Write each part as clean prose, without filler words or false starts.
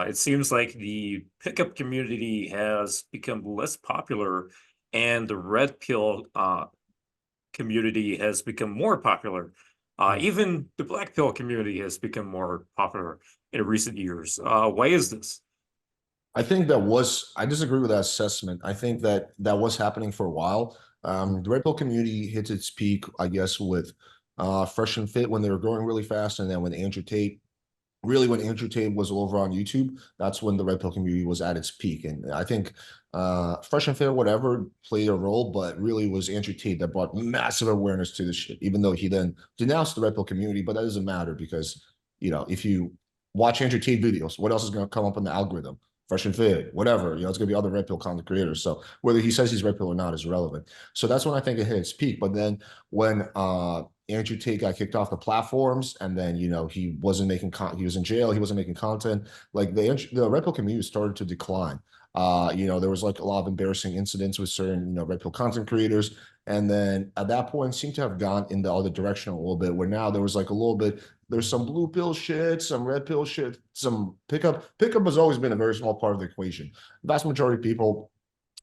It seems like the pickup community has become less popular, and the red pill community has become more popular. Mm. Even the black pill community has become more popular in recent years. Why is this? I think I disagree with that assessment. I think that that was happening for a while. The Red Pill community hit its peak, I guess, with Fresh and Fit when they were growing really fast. And then when Andrew Tate was over on YouTube, that's when the Red Pill community was at its peak. And I think Fresh and Fit, whatever, played a role, but really was Andrew Tate that brought massive awareness to this shit, even though he then denounced the Red Pill community. But that doesn't matter because, if you watch Andrew Tate videos, what else is going to come up in the algorithm? Fresh and Fit, whatever, it's going to be other Red Pill content creators. So whether he says he's Red Pill or not is irrelevant. So that's when I think it hit its peak. But then when Andrew Tate got kicked off the platforms, and then he wasn't making he was in jail, he wasn't making content. Like the Red Pill community started to decline. There was like a lot of embarrassing incidents with certain Red Pill content creators, and then at that point seemed to have gone in the other direction a little bit. Where now there was like a little bit. There's some blue pill shit, some red pill shit, some pickup. Pickup has always been a very small part of the equation. The vast majority of people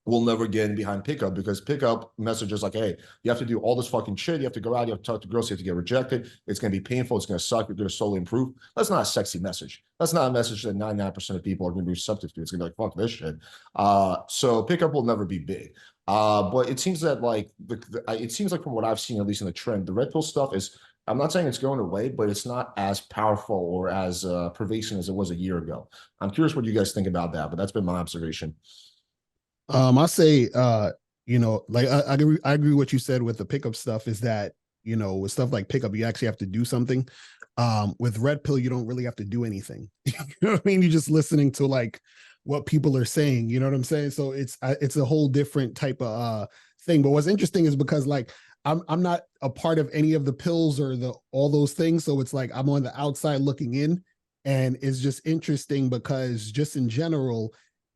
will never get in behind pickup because pickup messages like, hey, you have to do all this fucking shit. You have to go out, you have to talk to girls, you have to get rejected. It's going to be painful. It's going to suck. You're going to slowly improve. That's not a sexy message. That's not a message that 99% of people are going to be receptive to. It's going to be like, fuck this shit. So pickup will never be big. But it seems that like, it seems like from what I've seen, at least in the trend, the red pill stuff is, I'm not saying it's going away, but it's not as powerful or as pervasive as it was a year ago. I'm curious what you guys think about that, but that's been my observation. I say, like I agree what you said with the pickup stuff is that, with stuff like pickup, you actually have to do something. With red pill, you don't really have to do anything. You know what I mean? You're just listening to like what people are saying. You know what I'm saying? So it's a whole different type of thing. But what's interesting is because like I'm not a part of any of the pills or all those things. So it's like I'm on the outside looking in, and it's just interesting because just in general,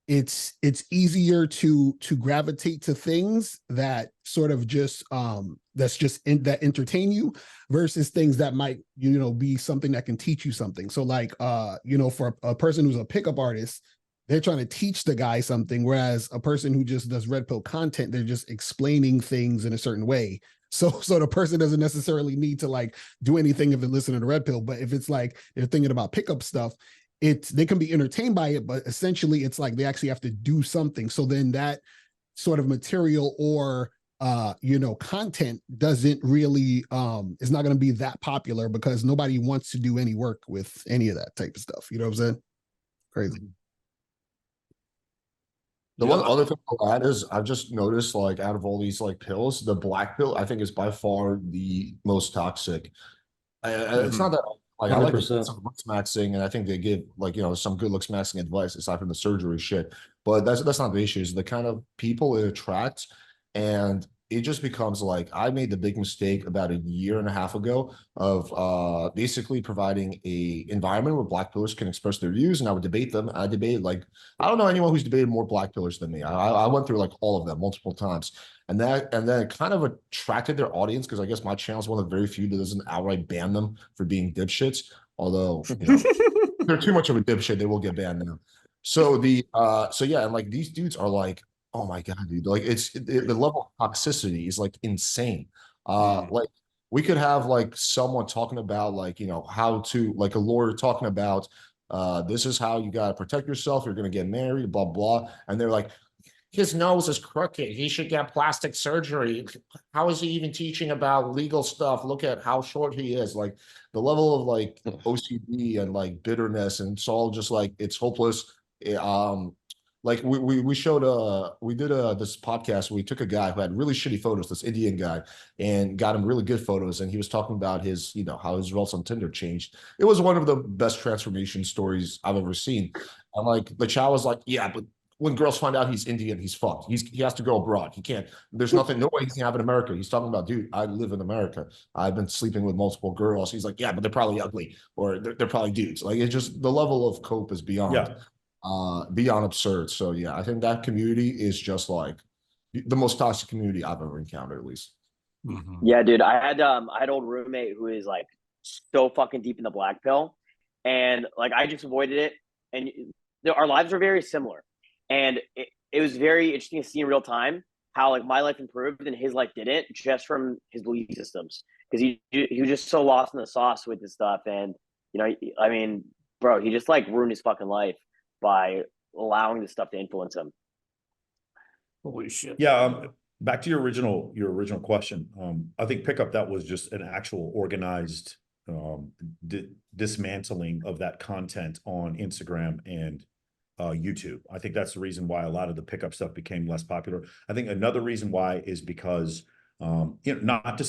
it's easier to gravitate to things that sort of just that entertain you versus things that might be something that can teach you something. So like for a person who's a pickup artist, they're trying to teach the guy something, whereas a person who just does red pill content, they're just explaining things in a certain way. So the person doesn't necessarily need to like do anything if they're listening to red pill. But if it's like they're thinking about pickup stuff, they can be entertained by it, but essentially it's like they actually have to do something. So then that sort of material or content doesn't really is not going to be that popular because nobody wants to do any work with any of that type of stuff. You know what I'm saying? Crazy. The one other thing I'll add is I've just noticed, like, out of all these like pills, the black pill I think is by far the most toxic. It's not that like I like the 100%. looks maxing, and I think they give like some good looks maxing advice aside from the surgery shit. But that's not the issue. It's the kind of people it attracts, and it just becomes like I made the big mistake about a year and a half ago of basically providing a environment where black pillars can express their views, and I would debate them. I debated like I don't know anyone who's debated more black pillars than me. I went through like all of them multiple times. And then it kind of attracted their audience because I guess my channel is one of the very few that doesn't outright ban them for being dipshits. Although, they're too much of a dipshit, they will get banned now. So yeah, and like these dudes are like, oh my God, dude, like the level of toxicity is like insane. Like we could have like someone talking about like, how to like a lawyer talking about this is how you gotta protect yourself, you're gonna get married, blah blah. And they're like, his nose is crooked. He should get plastic surgery. How is he even teaching about legal stuff? Look at how short he is. Like the level of like OCD and like bitterness, and it's all just like it's hopeless. Like we showed we did this podcast. We took a guy who had really shitty photos, this Indian guy, and got him really good photos. And he was talking about his, how his results on Tinder changed. It was one of the best transformation stories I've ever seen. And like the child was like, yeah, but when girls find out he's Indian, he's fucked. He has to go abroad. He can't. There's nothing. No way he can have in America. He's talking about, dude, I live in America. I've been sleeping with multiple girls. He's like, yeah, but they're probably ugly or they're probably dudes. Like it's just the level of cope is beyond absurd. So yeah, I think that community is just like the most toxic community I've ever encountered, at least. Yeah, dude. I had old roommate who is like so fucking deep in the black pill, and like I just avoided it. And our lives are very similar, and it was very interesting to see in real time how like my life improved and his life didn't, just from his belief systems, because he was just so lost in the sauce with this stuff. And I mean, bro, he just like ruined his fucking life by allowing this stuff to influence him. Holy shit. Yeah, back to your original question. I think pickup, that was just an actual organized dismantling of that content on Instagram and YouTube. I think that's the reason why a lot of the pickup stuff became less popular. I think another reason why is because not to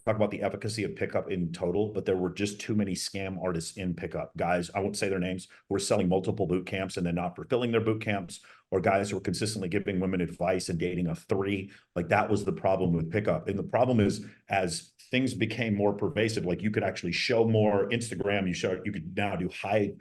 talk about the efficacy of pickup in total, but there were just too many scam artists in pickup. Guys, I won't say their names, who were selling multiple boot camps and then not fulfilling their boot camps, or guys who were consistently giving women advice and dating a 3. Like, that was the problem with pickup. And the problem is, as things became more pervasive, like you could actually show more Instagram, you could now do high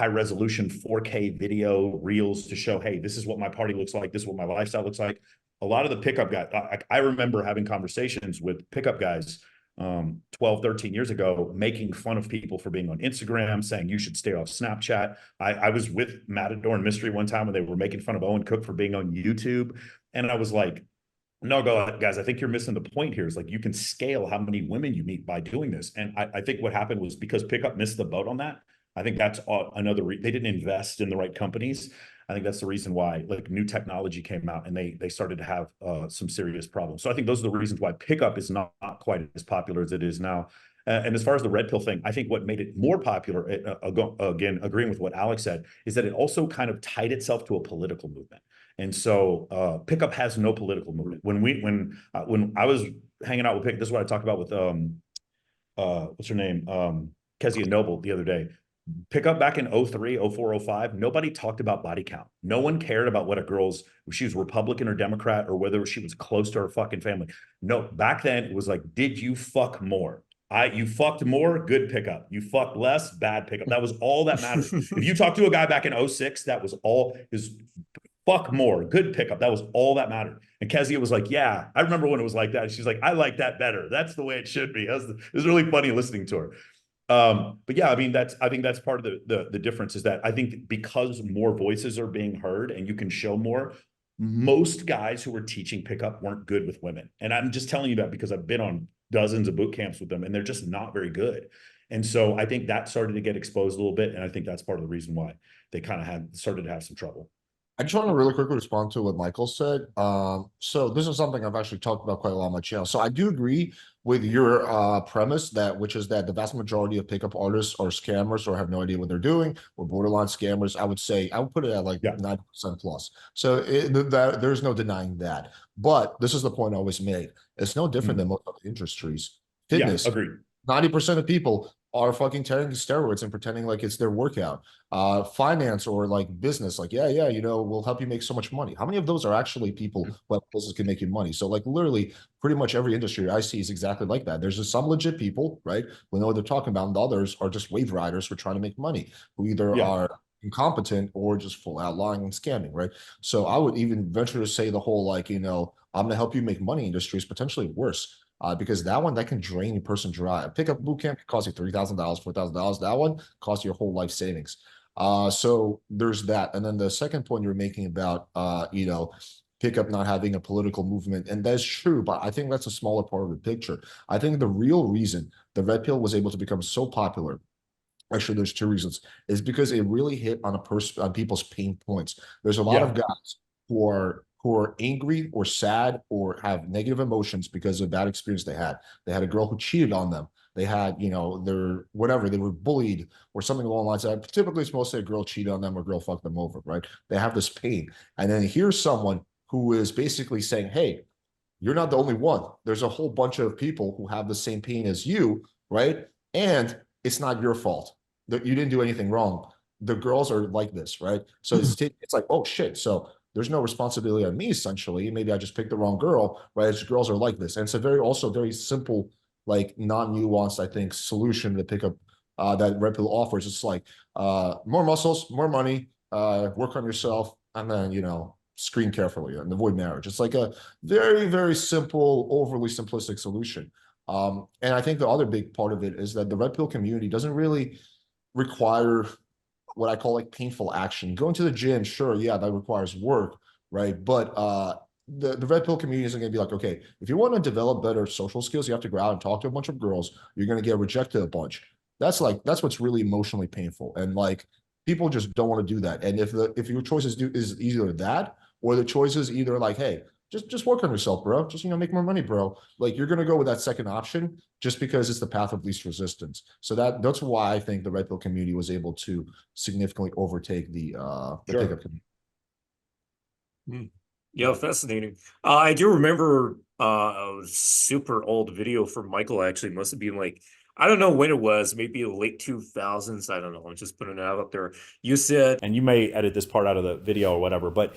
resolution 4K video reels to show, hey, this is what my party looks like, this is what my lifestyle looks like. A lot of the pickup guys, I remember having conversations with pickup guys 12, 13 years ago, making fun of people for being on Instagram, saying you should stay off Snapchat. I was with Matador and Mystery one time when they were making fun of Owen Cook for being on YouTube. And I was like, no, guys, I think you're missing the point here. Is like, you can scale how many women you meet by doing this. And I think what happened was, because pickup missed the boat on that, I think that's another they didn't invest in the right companies. I think that's the reason why, like, new technology came out and they started to have some serious problems. So I think those are the reasons why pickup is not quite as popular as it is now. And as far as the red pill thing, I think what made it more popular, again, agreeing with what Alex said, is that it also kind of tied itself to a political movement. And so pickup has no political movement. When I was hanging out with Pickup, this is what I talked about with what's her name, Kezia Noble, the other day. Pickup back in 03, 04, 05, nobody talked about body count. No one cared about what she was Republican or Democrat, or whether she was close to her fucking family. No, back then it was like, did you fuck more? You fucked more, good pickup. You fucked less, bad pickup. That was all that mattered. If you talked to a guy back in 06, that was all his. Fuck more, good pickup. That was all that mattered. And Kezia was like, yeah, I remember when it was like that. She's like, I like that better. That's the way it should be. It was really funny listening to her. But yeah, I mean, I think that's part of the difference, is that I think because more voices are being heard and you can show more, most guys who were teaching pickup weren't good with women. And I'm just telling you that because I've been on dozens of boot camps with them, and they're just not very good. And so I think that started to get exposed a little bit. And I think that's part of the reason why they kind of started to have some trouble. I just want to really quickly respond to what Michael said. So this is something I've actually talked about quite a lot on my channel. So I do agree with your premise, which is that the vast majority of pickup artists are scammers or have no idea what they're doing, or borderline scammers. I would put it at like 90% plus. So there's no denying that. But this is the point I always made. It's no different than most other industries. Fitness. Yeah, agreed. 90% of people are fucking taking steroids and pretending like it's their workout. Finance or like business, like, yeah, we'll help you make so much money. How many of those are actually people who have business can make you money? So like literally pretty much every industry I see is exactly like that. There's just some legit people, right, who know what they're talking about, and the others are just wave riders who are trying to make money, who either are incompetent or just full out lying and scamming, right? So I would even venture to say the whole, like, I'm going to help you make money industry is potentially worse. Because that can drain a person dry. Pickup boot camp can cost you $3,000, $4,000. That one costs your whole life savings. So there's that. And then the second point you were making about, pickup not having a political movement, and that's true, but I think that's a smaller part of the picture. I think the real reason the red pill was able to become so popular, actually, there's two reasons, is because it really hit on on people's pain points. There's a lot of guys who are angry or sad or have negative emotions because of bad experience they had. They had a girl who cheated on them. They had, they were bullied or something along the lines of that. Typically, it's mostly a girl cheated on them or girl fucked them over, right? They have this pain. And then here's someone who is basically saying, hey, you're not the only one. There's a whole bunch of people who have the same pain as you, right? And it's not your fault. You didn't do anything wrong. The girls are like this, right? So it's like, oh shit. So there's no responsibility on me, essentially. Maybe I just picked the wrong girl, right? It's girls are like this. And it's a very simple, like non-nuanced, I think, solution to pick up that red pill offers. It's like more muscles, more money, work on yourself, and then, screen carefully and avoid marriage. It's like a very, very simple, overly simplistic solution. And I think the other big part of it is that the red pill community doesn't really require what I call like painful action. Going to the gym, sure, yeah, that requires work, right? But the red pill community isn't going to be like, okay, if you want to develop better social skills, you have to go out and talk to a bunch of girls. You're going to get rejected a bunch. That's what's really emotionally painful, and like people just don't want to do that. And if your choice is either that, or the choice is either like, hey, just work on yourself, bro. Just make more money, bro. Like you're gonna go with that second option just because it's the path of least resistance. So that's why I think the red pill community was able to significantly overtake the pickup community. Yeah, fascinating. I do remember a super old video from Michael, actually. Must have been like, I don't know when it was, maybe the late 2000s. I don't know. I'm just putting it out there. You said, and you may edit this part out of the video or whatever, but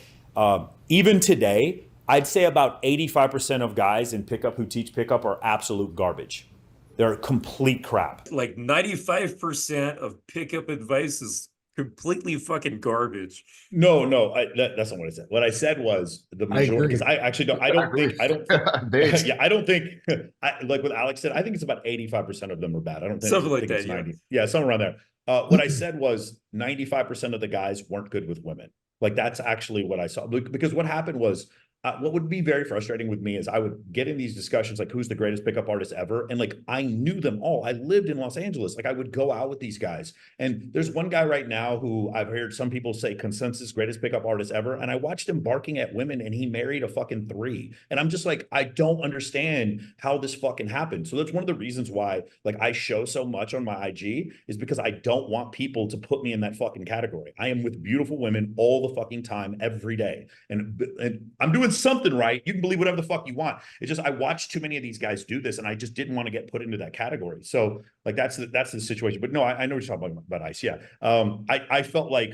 even today, I'd say about 85% of guys in pickup who teach pickup are absolute garbage. They're complete crap. like 95% of pickup advice is completely fucking garbage. No, that's not what I said. What I said was the majority, because I actually don't, I don't think, yeah, I don't think, like what Alex said, I think it's about 85% of them are bad. I don't think, Something like think that, it's 90. Yeah, somewhere around there. What I said was 95% of the guys weren't good with women. Like that's actually what I saw. Because what happened was, what would be very frustrating with me is I would get in these discussions like who's the greatest pickup artist ever, and like I knew them all. I lived in Los Angeles. Like I would go out with these guys, and there's one guy right now who I've heard some people say consensus greatest pickup artist ever, and I watched him barking at women, and he married a fucking 3, and I'm just like, I don't understand how this fucking happened. So that's one of the reasons why like I show so much on my IG, is because I don't want people to put me in that fucking category. I am with beautiful women all the fucking time, every day, and I'm doing something right. You can believe whatever the fuck you want. It's just I watched too many of these guys do this, and I just didn't want to get put into that category. So like that's the situation. But no, I know what you're talking about Ice. Yeah. I felt like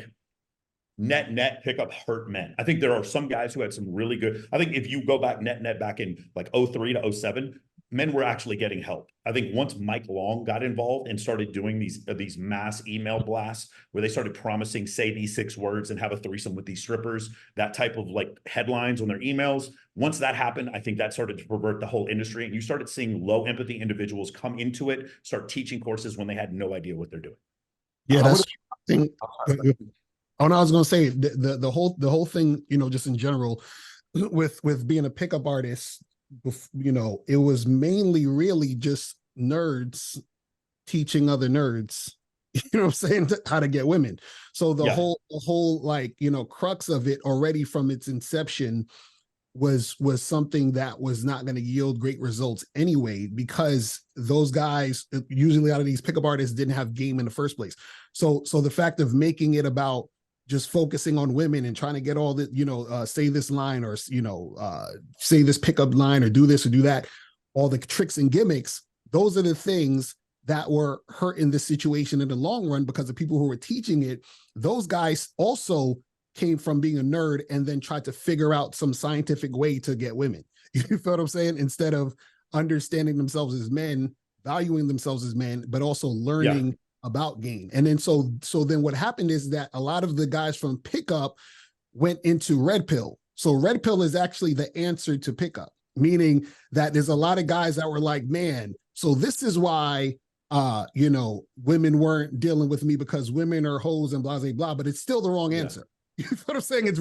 net pickup hurt men. I think there are some guys who had some really good. I think if you go back net back in like 03 to 07, men were actually getting help. I think once Mike Long got involved and started doing these mass email blasts where they started promising, say these 6 words and have a threesome with these strippers, that type of like headlines on their emails. Once that happened, I think that started to pervert the whole industry, and you started seeing low empathy individuals come into it, start teaching courses when they had no idea what they're doing. Yeah, that's thing. Oh, no, I was gonna say the whole thing, just in general, with being a pickup artist, it was mainly really just nerds teaching other nerds, what I'm saying, how to get women. So the whole like, crux of it already from its inception was something that was not going to yield great results anyway, because those guys, usually a lot of these pickup artists, didn't have game in the first place. So the fact of making it about just focusing on women and trying to get all the, say this line, or, say this pickup line, or do this or do that, all the tricks and gimmicks, those are the things that were hurting the situation in the long run, because the people who were teaching it, those guys also came from being a nerd and then tried to figure out some scientific way to get women. You feel what I'm saying? Instead of understanding themselves as men, valuing themselves as men, but also learning about game. And then so then what happened is that a lot of the guys from pickup went into red pill. So red pill is actually the answer to pickup, meaning that there's a lot of guys that were like, man, so this is why women weren't dealing with me, because women are hoes and blah, blah, blah, but it's still the wrong answer. You know what I'm saying? It's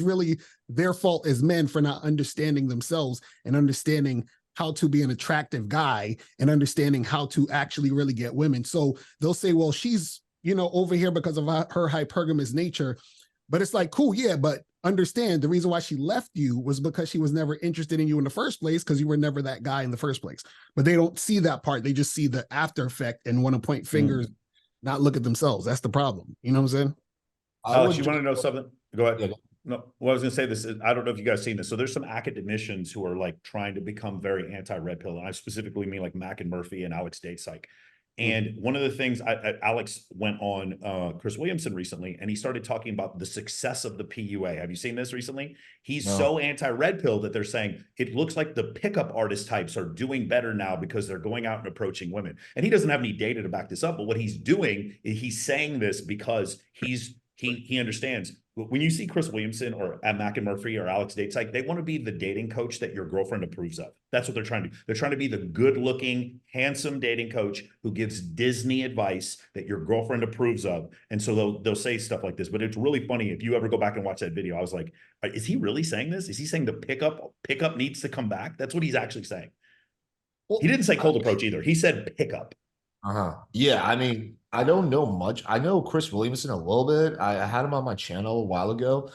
really their fault as men for not understanding themselves and understanding how to be an attractive guy and understanding how to actually really get women. So they'll say, well, she's, over here because of her hypergamous nature. But it's like, cool, yeah, but understand the reason why she left you was because she was never interested in you in the first place, because you were never that guy in the first place. But they don't see that part. They just see the after effect and want to point fingers, not look at themselves. That's the problem. You know what I'm saying? Alex, you want to know something? Go ahead. Yeah. No, well, I was going to say this. I don't know if you guys seen this. So there's some academicians who are like trying to become very anti-red pill. And I specifically mean like Mac and Murphy and Alex Datesike. And one of the things Alex went on Chris Williamson recently, and he started talking about the success of the PUA. Have you seen this recently? He's so anti-red pill that they're saying it looks like the pickup artist types are doing better now because they're going out and approaching women. And he doesn't have any data to back this up, but what he's doing is he's saying this because he's he understands. When you see Chris Williamson or Mac and Murphy or Alex Dates, like they want to be the dating coach that your girlfriend approves of. That's what they're trying to do. They're trying to be the good-looking, handsome dating coach who gives Disney advice that your girlfriend approves of. And so they'll say stuff like this. But it's really funny if you ever go back and watch that video. I was like, is he really saying this? Is he saying the pickup needs to come back? That's what he's actually saying. Well, He didn't say cold approach either. He said pickup. Yeah, I mean, I don't know much. I know Chris Williamson a little bit. I had him on my channel a while ago.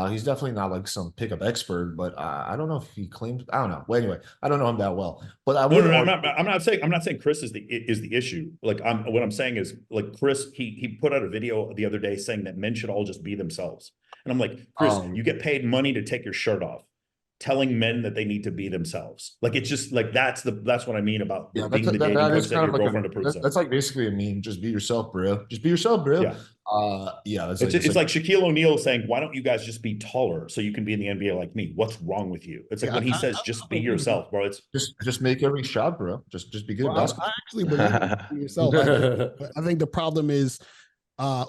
He's definitely not like some pickup expert, but I don't know if he claims. I don't know. Well, anyway, I don't know him that well. But I No, would no, no, argue. I'm not saying Chris is the issue. Like what I'm saying is like Chris, he put out a video the other day saying that men should all just be themselves. And I'm like, Chris, you get paid money to take your shirt off. Telling men that they need to be themselves. Like it's just like that's what I mean about Yeah, being the dating that coach is that kind of your like girlfriend approves of. that's like basically a meme. Just be yourself, bro. Just be yourself, bro. Yeah. Yeah, It's like Shaquille O'Neal saying, "Why don't you guys just be taller so you can be in the NBA like me? What's wrong with you?" It's like Yeah, when he says, "Just be yourself, bro." It's just make every shot, bro. Just be good at well, I basketball. actually believe in yourself. I think the problem is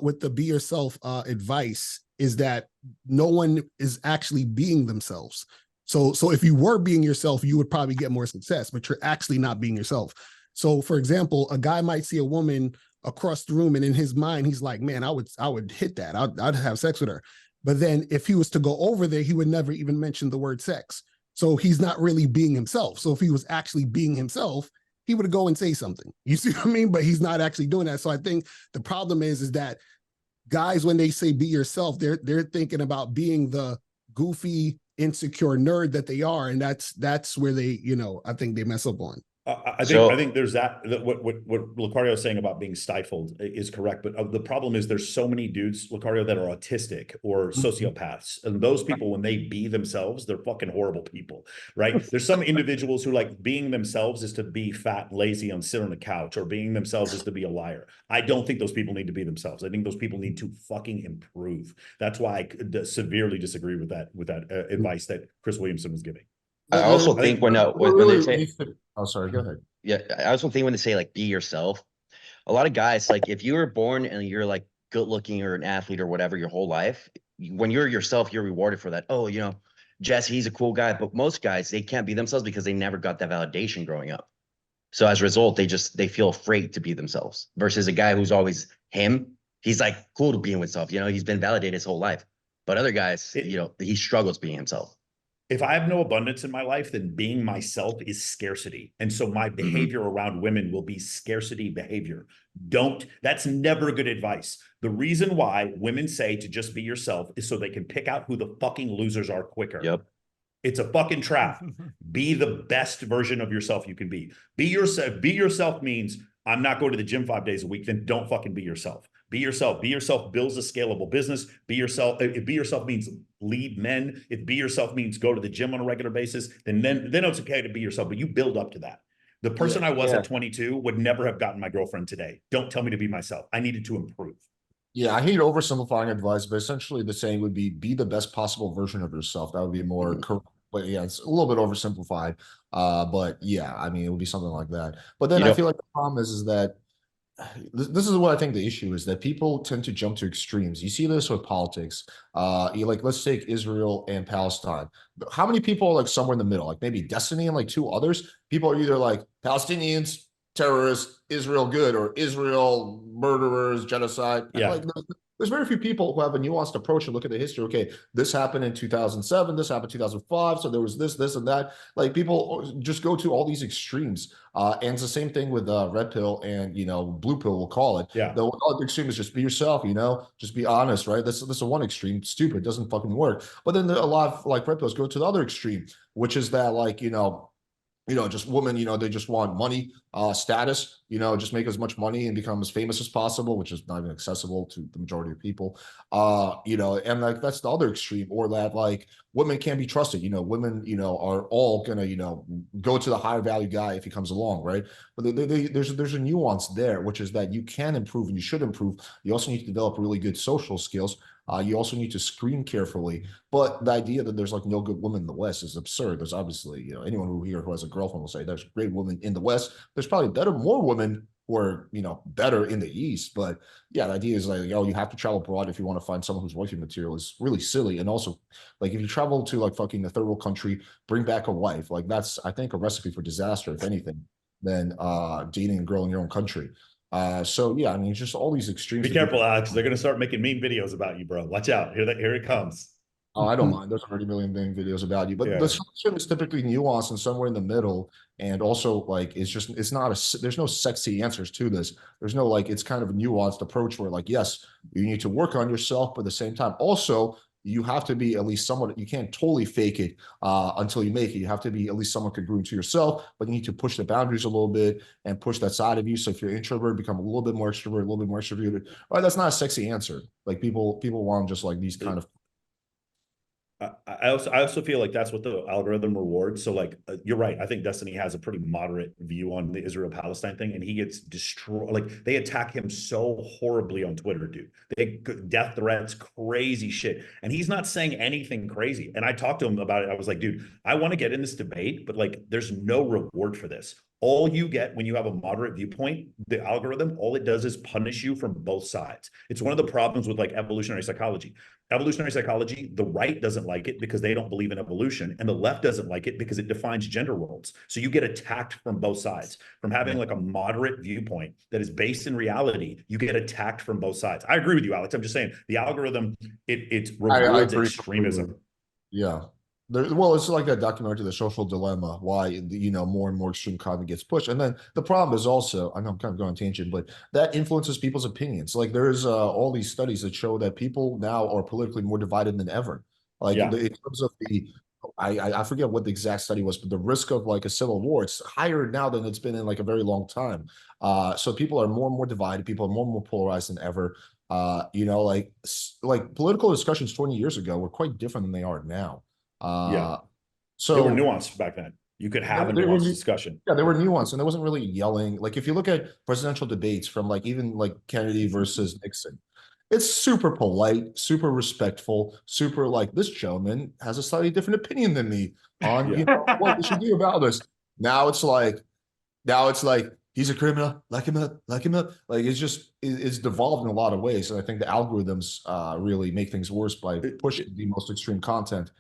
with the be yourself advice is that no one is actually being themselves. So if you were being yourself, you would probably get more success, but you're actually not being yourself. So for example, a guy might see a woman across the room and in his mind, he's like, man, I would hit that. I'd have sex with her. But then if he was to go over there, he would never even mention the word sex. So he's not really being himself. So if he was actually being himself, he would go and say something. You see what I mean? But he's not actually doing that. So I think the problem is that guys, when they say be yourself, they're thinking about being the goofy, insecure nerd that they are, and that's where they, I think they mess up on. I So think there's that what Lucario is saying about being stifled is correct, but the problem is there's so many dudes, Lucario, that are autistic or sociopaths, and those people, when they be themselves, they're fucking horrible people, right? There's some individuals who like being themselves is to be fat, lazy, and sit on the couch, or being themselves is to be a liar. I don't think those people need to be themselves. I think those people need to fucking improve. That's why I severely disagree with that advice that Chris Williamson was giving. I also think when they say, Oh, sorry, go ahead. yeah, I also think when they say like be yourself, a lot of guys, like if you were born and you're like good looking or an athlete or whatever your whole life, when you're yourself, you're rewarded for that. Oh, Jesse, he's a cool guy. But most guys, they can't be themselves because they never got that validation growing up. So as a result, they feel afraid to be themselves versus a guy who's always him. He's like cool to being himself. He's been validated his whole life. But other guys, he struggles being himself. If I have no abundance in my life, then being myself is scarcity. And so my behavior around women will be scarcity behavior. That's never good advice. The reason why women say to just be yourself is so they can pick out who the fucking losers are quicker. Yep. It's a fucking trap. Be the best version of yourself you can be. Be yourself. Be yourself means I'm not going to the gym 5 days a week. Then don't fucking be yourself. Be yourself. Be yourself builds a scalable business. Be yourself. If be yourself means lead men, if be yourself means go to the gym on a regular basis, then it's okay to be yourself, but you build up to that. The person I was at 22 would never have gotten my girlfriend today. Don't tell me to be myself. I needed to improve. Yeah, I hate oversimplifying advice, but essentially the saying would be the best possible version of yourself. That would be more correct. But yeah, it's a little bit oversimplified. But yeah, I mean, it would be something like that. But then I feel like the problem is that this is what I think the issue is, that people tend to jump to extremes. You see this with politics. Let's take Israel and Palestine. How many people are like somewhere in the middle, like maybe Destiny and like two others? People are either like Palestinians, terrorists, Israel good, or Israel murderers, genocide. Yeah. Like there's very few people who have a nuanced approach and look at the history. Okay, this happened in 2007, this happened in 2005, so there was this, and that. Like people just go to all these extremes. And it's the same thing with red pill and blue pill, we'll call it. Yeah. The other extreme is just be yourself, just be honest, right? This is one extreme, stupid, doesn't fucking work. But then a lot of like red pills go to the other extreme, which is that just women, they just want money, status, just make as much money and become as famous as possible, which is not even accessible to the majority of people. And like that's the other extreme, or that like women can't be trusted. Women, are all gonna, go to the higher value guy if he comes along, right? But there's a nuance there, which is that you can improve and you should improve. You also need to develop really good social skills. You also need to screen carefully. But the idea that there's like no good women in the West is absurd. There's obviously, anyone who has a girlfriend will say there's great women in the West. There's probably more women who are, you know, better in the East. But yeah, the idea is like, oh, you have to travel abroad if you want to find someone who's wifey material is really silly. And also, like, if you travel to like fucking a third world country, bring back a wife, like that's, I think, a recipe for disaster, if anything, than dating a girl in your own country. So yeah, I mean, just all these extremes. Be careful, Alex. They're gonna start making meme videos about you, bro. Watch out. Here it comes. Oh, I don't mind. There's already a million videos about you, but the Yeah. solution is typically nuanced and somewhere in the middle. And also, like, it's not there's no sexy answers to this. There's no, like, it's kind of a nuanced approach where, like, yes, you need to work on yourself, but at the same time, also, you have to be at least somewhat, you can't totally fake it until you make it. You have to be at least somewhat congruent to yourself, but you need to push the boundaries a little bit and push that side of you. So if you're introvert, become a little bit more extrovert, a little bit more extroverted. Right? That's not a sexy answer. Like people want just like these kind of. I also feel like that's what the algorithm rewards. So like you're right. I think Destiny has a pretty moderate view on the Israel-Palestine thing, and he gets destroyed. Like they attack him so horribly on Twitter, dude. They death threats, crazy shit, and he's not saying anything crazy. And I talked to him about it. I was like, dude, I want to get in this debate, but like, there's no reward for this. All you get when you have a moderate viewpoint, the algorithm, all it does is punish you from both sides. It's one of the problems with like evolutionary psychology. Evolutionary psychology, the right doesn't like it because they don't believe in evolution, and the left doesn't like it because it defines gender roles. So you get attacked from both sides. From having like a moderate viewpoint that is based in reality, you get attacked from both sides. I agree with you, Alex. I'm just saying the algorithm, it I rewards agree extremism. completely. Yeah. Well, it's like that documentary, The Social Dilemma, why, you know, more and more extreme content gets pushed. And then the problem is also, I know I'm kind of going on tangent, but that influences people's opinions. Like there's all these studies that show that people now are politically more divided than ever. Like Yeah. in terms of I forget what the exact study was, but the risk of like a civil war, it's higher now than it's been in like a very long time. So people are more and more divided. People are more and more polarized than ever. You know, like political discussions 20 years ago were quite different than they are now. Yeah. Uh, They were so nuanced back then. You could they, have a they were, nuanced discussion. yeah, they were nuanced, and there wasn't really yelling. Like if you look at presidential debates from like even like Kennedy versus Nixon, it's super polite, super respectful, super like this gentleman has a slightly different opinion than me on Yeah. you know what we should do about this. Now it's like he's a criminal, lock him up, lock him up. Like it's devolved in a lot of ways, and I think the algorithms really make things worse by pushing the most extreme content,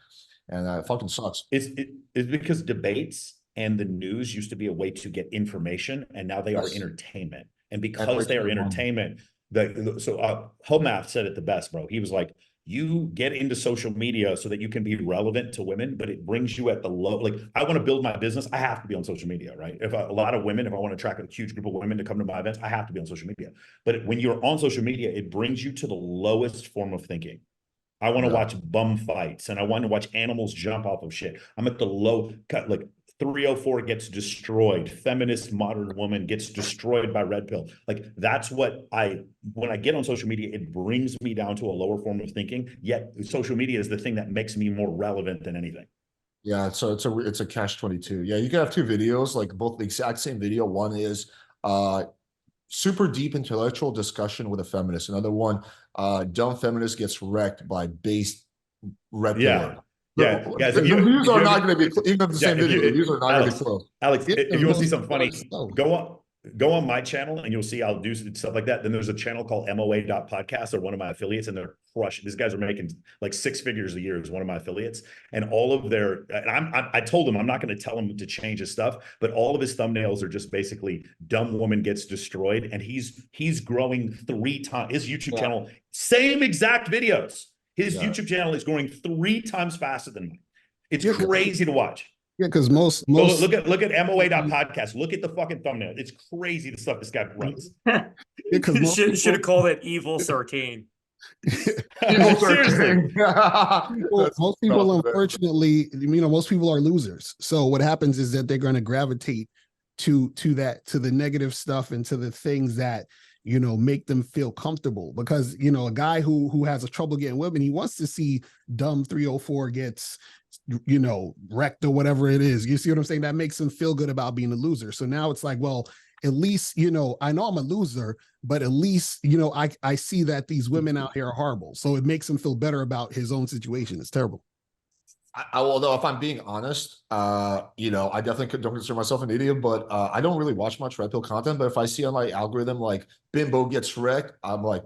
and it fucking sucks. It's because debates and the news used to be a way to get information, and now they are Yes, entertainment. And and because waste they are of money. entertainment, Homath said it the best, bro. He was like, you get into social media so that you can be relevant to women, but it brings you at the low. Like, I want to build my business, I have to be on social media, right? If a lot of women, if I want to attract a huge group of women to come to my events, I have to be on social media. But when you're on social media, it brings you to the lowest form of thinking. I want to Yeah. watch bum fights, and I want to watch animals jump off of shit. I'm at the low cut, like 304 gets destroyed. Feminist modern woman gets destroyed by red pill. Like that's what when I get on social media, it brings me down to a lower form of thinking. Yet social media is the thing that makes me more relevant than anything. Yeah, so it's a catch 22. Yeah, you can have two videos, like both the exact same video. One is uh super deep intellectual discussion with a feminist. Another one, dumb feminist gets wrecked by base red Yeah. pillar. Yeah. Guys, The views if are you not ever, going to be even the yeah, same if video. The you views are not going to be Alex, close. Alex, It's if the you want to see most something funny, stuff. go on my channel and you'll see I'll do stuff like that. Then there's a channel called MOA.podcast. They're one of my affiliates, and they're crushing. These guys are making like 6 figures a year as one of my affiliates. And all of their, and I told him I'm not going to tell him to change his stuff, but all of his thumbnails are just basically dumb woman gets destroyed. And he's growing 3 times his YouTube Yeah, channel, same exact videos. His yeah, YouTube channel is growing 3 times faster than mine. It's Yeah, crazy to watch. yeah, because most Go most look at MOA.podcast. Look at the fucking thumbnail. It's crazy the stuff this guy runs. yeah, because most Should people, have called it evil Sartain. evil Seriously. 13. most people, unfortunately, most people are losers. So what happens is that they're going to gravitate to the negative stuff and to the things that make them feel comfortable. Because a guy who has a trouble getting women, he wants to see dumb 304 gets wrecked or whatever it is. You see what I'm saying? That makes him feel good about being a loser. So now it's like, well, at least I know I'm a loser, but at least I see that these women out here are horrible. So it makes him feel better about his own situation. It's terrible. Although if I'm being honest, you know, I definitely don't consider myself an idiot, but I don't really watch much red pill content. But if I see on my algorithm like Bimbo gets wrecked, I'm like,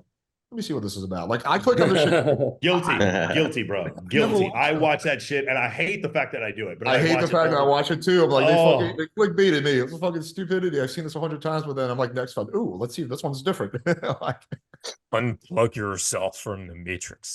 let me see what this is about. Like I click on the shit. Guilty, bro. Never Guilty. watched I them. watch that shit, and I hate the fact that I do it. But I I hate the watch it fact that I all. watch it too. I'm like, Oh, they clickbaited me. It's a fucking stupidity. I've seen this 100 times, but then I'm like, next one, ooh, let's see if this one's different. Like, Unplug yourself from the matrix.